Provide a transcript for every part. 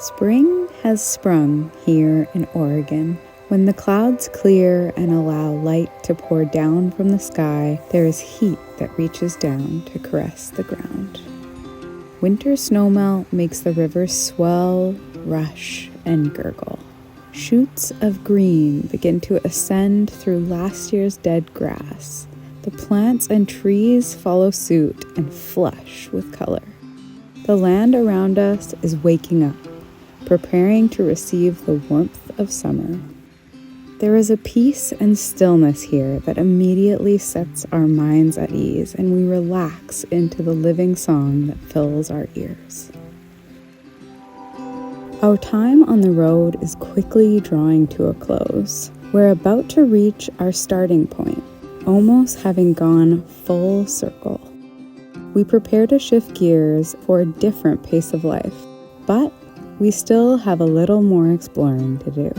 Spring has sprung here in Oregon. When the clouds clear and allow light to pour down from the sky, there is heat that reaches down to caress the ground. Winter snowmelt makes the rivers swell, rush, and gurgle. Shoots of green begin to ascend through last year's dead grass. The plants and trees follow suit and flush with color. The land around us is waking up, preparing to receive the warmth of summer. There is a peace and stillness here that immediately sets our minds at ease, and we relax into the living song that fills our ears. Our time on the road is quickly drawing to a close. We're about to reach our starting point, almost having gone full circle. We prepare to shift gears for a different pace of life, but we still have a little more exploring to do.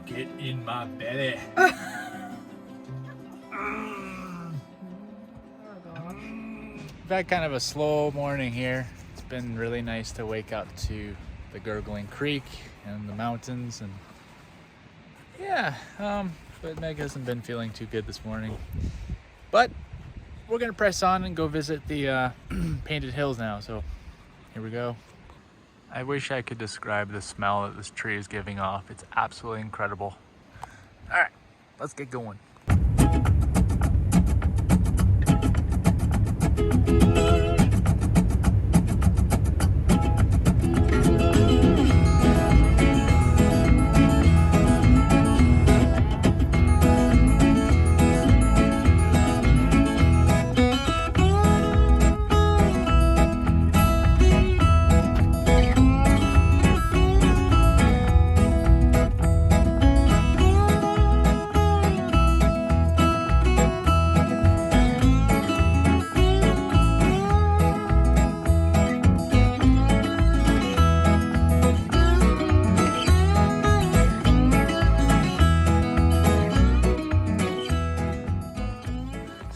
Get in my belly. We've had kind of a slow morning here. It's been really nice to wake up to the gurgling creek and the mountains, and yeah, but Meg hasn't been feeling too good this morning. But we're gonna press on and go visit the Painted Hills now, so here we go. I wish I could describe the smell that this tree is giving off. It's absolutely incredible. All right, let's get going.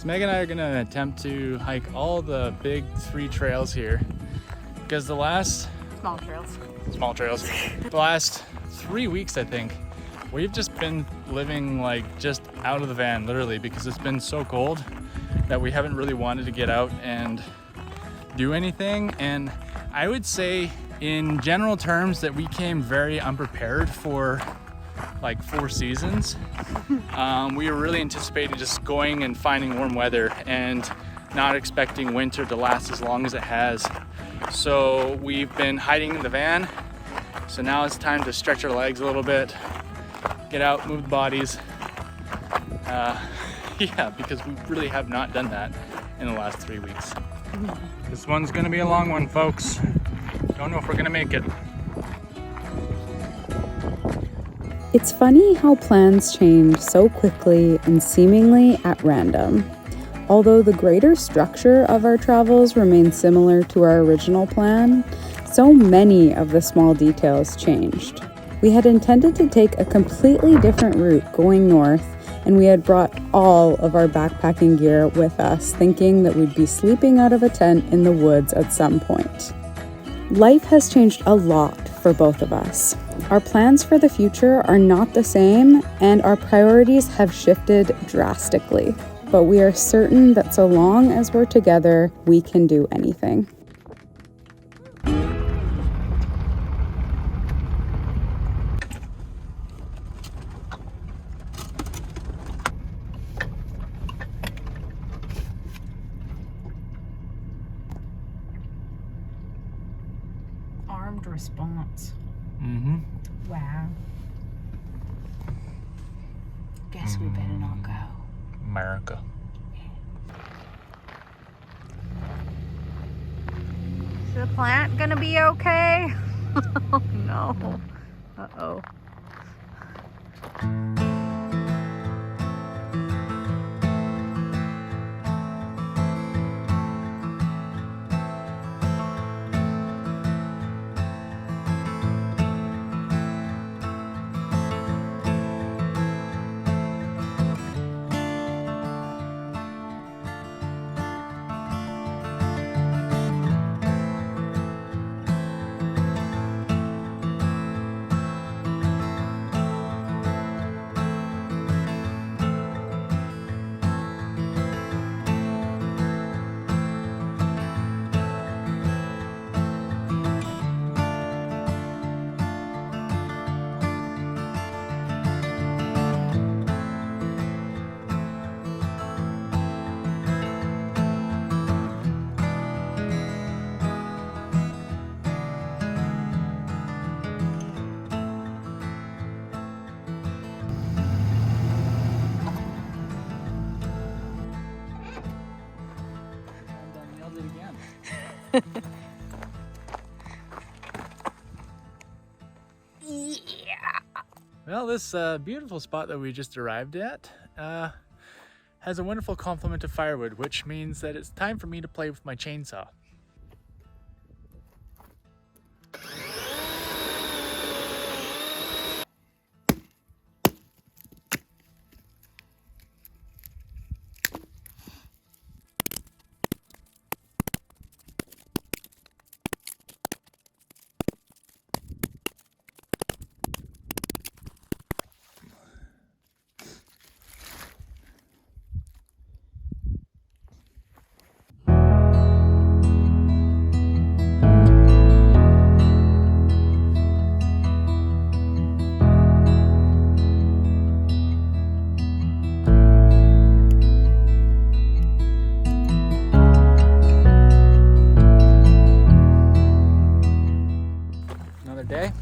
Meg and I are gonna attempt to hike all the big 3 trails here, because the last small trails the last 3 weeks, I think, we've just been living like just out of the van, literally, because it's been so cold that we haven't really wanted to get out and do anything. And I would say in general terms that we came very unprepared for like 4 seasons. We were really anticipating just going and finding warm weather and not expecting winter to last as long as it has. So we've been hiding in the van. So now it's time to stretch our legs a little bit, get out, move the bodies. Yeah, because we really have not done that in the last 3 weeks. This one's gonna be a long one, folks. Don't know if we're gonna make it. It's funny how plans change so quickly and seemingly at random. Although the greater structure of our travels remains similar to our original plan, so many of the small details changed. We had intended to take a completely different route going north, and we had brought all of our backpacking gear with us, thinking that we'd be sleeping out of a tent in the woods at some point. Life has changed a lot for both of us. Our plans for the future are not the same, and our priorities have shifted drastically. But we are certain that so long as we're together, we can do anything. Armed response. Mm-hmm. Wow. Guess we better not go. America. Is the plant gonna be okay? Oh no. Uh-oh. Yeah. Well, this beautiful spot that we just arrived at has a wonderful complement of firewood, which means that it's time for me to play with my chainsaw. Another day,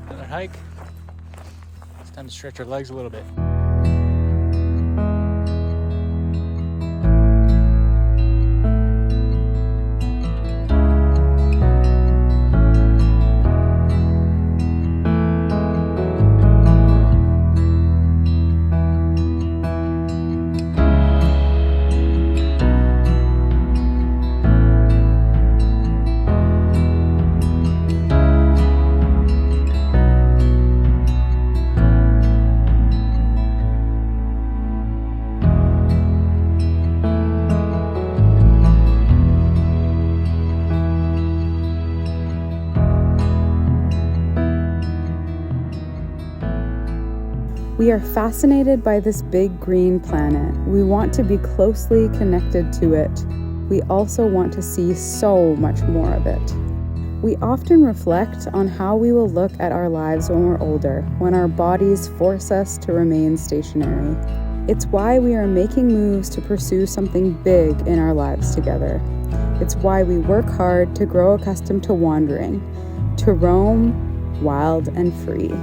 another hike. It's time to stretch our legs a little bit. We are fascinated by this big green planet. We want to be closely connected to it. We also want to see so much more of it. We often reflect on how we will look at our lives when we're older, when our bodies force us to remain stationary. It's why we are making moves to pursue something big in our lives together. It's why we work hard to grow accustomed to wandering, to roam wild and free.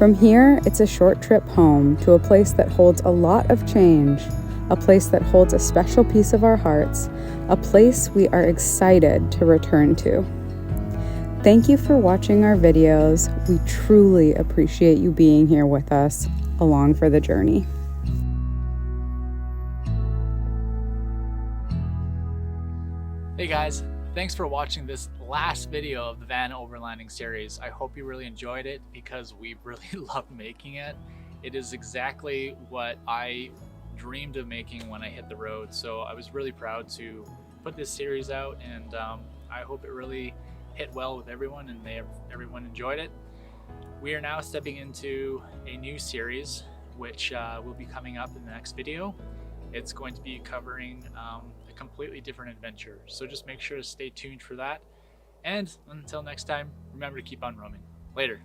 From here, it's a short trip home to a place that holds a lot of change, a place that holds a special piece of our hearts, a place we are excited to return to. Thank you for watching our videos. We truly appreciate you being here with us along for the journey. Hey guys, thanks for watching this last video of the Van-Overlanding series. I hope you really enjoyed it because we really loved making it. It is exactly what I dreamed of making when I hit the road, so I was really proud to put this series out, and I hope it really hit well with everyone and everyone enjoyed it. We are now stepping into a new series which will be coming up in the next video. It's going to be covering a completely different adventure, so just make sure to stay tuned for that. And until next time, remember to keep on roaming. Later.